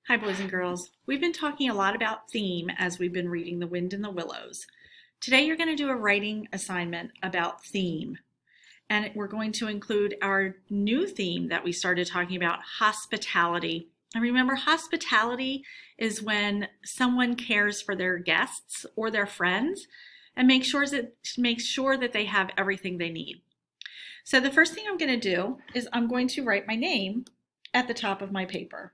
Hi, boys and girls. We've been talking a lot about theme as we've been reading The Wind in the Willows. Today you're going to do a writing assignment about theme, and we're going to include our new theme that we started talking about, hospitality. And remember, hospitality is when someone cares for their guests or their friends and makes sure that they have everything they need. So the first thing I'm going to do is I'm going to write my name at the top of my paper,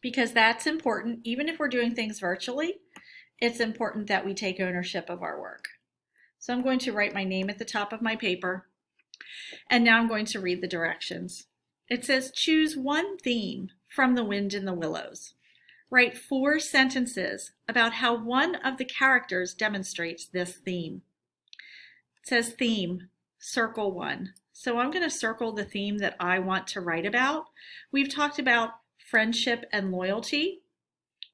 because that's important. Even if we're doing things virtually, it's important that we take ownership of our work. So I'm going to write my name at the top of my paper, and now I'm going to read the directions. It says, choose one theme from The Wind in the Willows. Write 4 sentences about how one of the characters demonstrates this theme. It says theme, circle 1. So I'm going to circle the theme that I want to write about. We've talked about friendship and loyalty.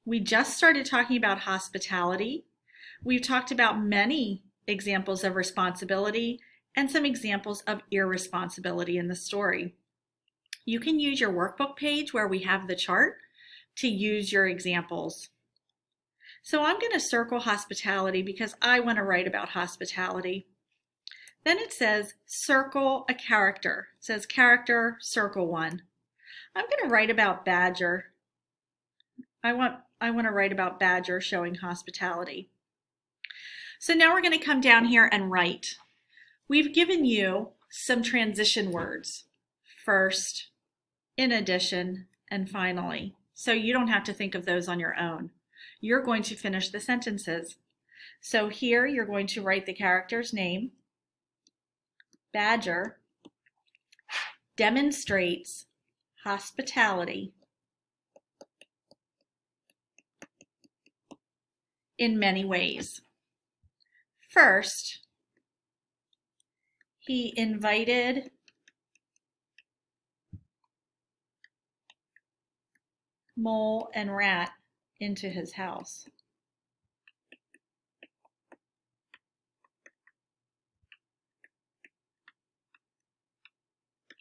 We just started talking about hospitality. We've talked about many examples of responsibility and some examples of irresponsibility in the story. You can use your workbook page where we have the chart to use your examples. So I'm going to circle hospitality because I want to write about hospitality. Then it says circle a character. It says character, circle 1. I'm going to write about Badger. I want to write about Badger showing hospitality. So now we're going to come down here and write. We've given you some transition words. First, in addition, and finally. So you don't have to think of those on your own. You're going to finish the sentences. So here you're going to write the character's name. Badger demonstrates hospitality in many ways. First, he invited Mole and Rat into his house.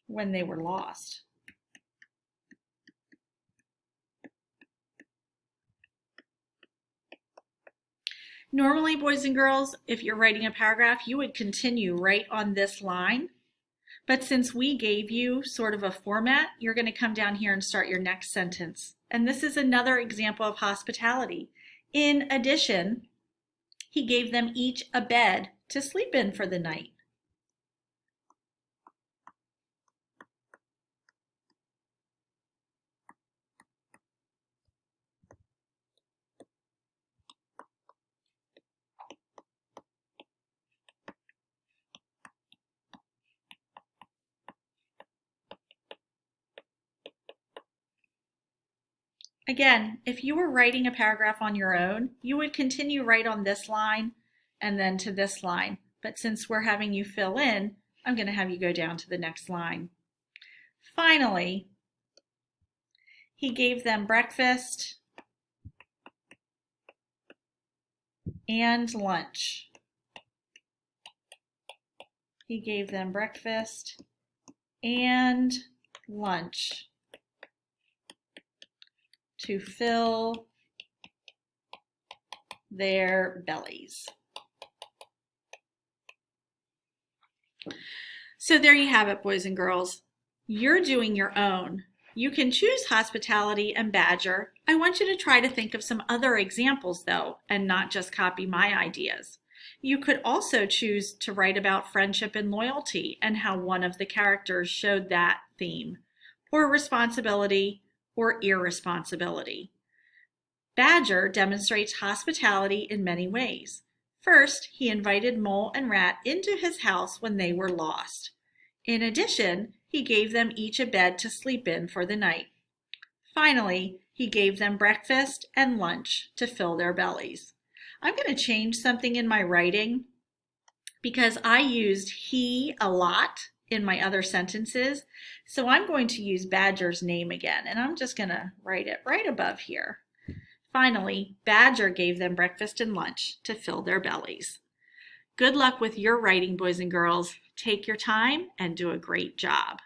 When they were lost. Normally, boys and girls, if you're writing a paragraph, you would continue right on this line. But since we gave you sort of a format, you're going to come down here and start your next sentence. And this is another example of hospitality. In addition, he gave them each a bed to sleep in for the night. Again, if you were writing a paragraph on your own, you would continue right on this line and then to this line. But since we're having you fill in, I'm going to have you go down to the next line. Finally, he gave them breakfast and lunch. He gave them breakfast and lunch to fill their bellies. So there you have it, boys and girls. You're doing your own. You can choose hospitality and Badger. I want you to try to think of some other examples though, and not just copy my ideas. You could also choose to write about friendship and loyalty and how one of the characters showed that theme, or responsibility or irresponsibility. Badger demonstrates hospitality in many ways. First, he invited Mole and Rat into his house when they were lost. In addition, he gave them each a bed to sleep in for the night. Finally, he gave them breakfast and lunch to fill their bellies. I'm going to change something in my writing because I used he a lot in my other sentences. So I'm going to use Badger's name again, and I'm just going to write it right above here. Finally, Badger gave them breakfast and lunch to fill their bellies. Good luck with your writing, boys and girls. Take your time and do a great job.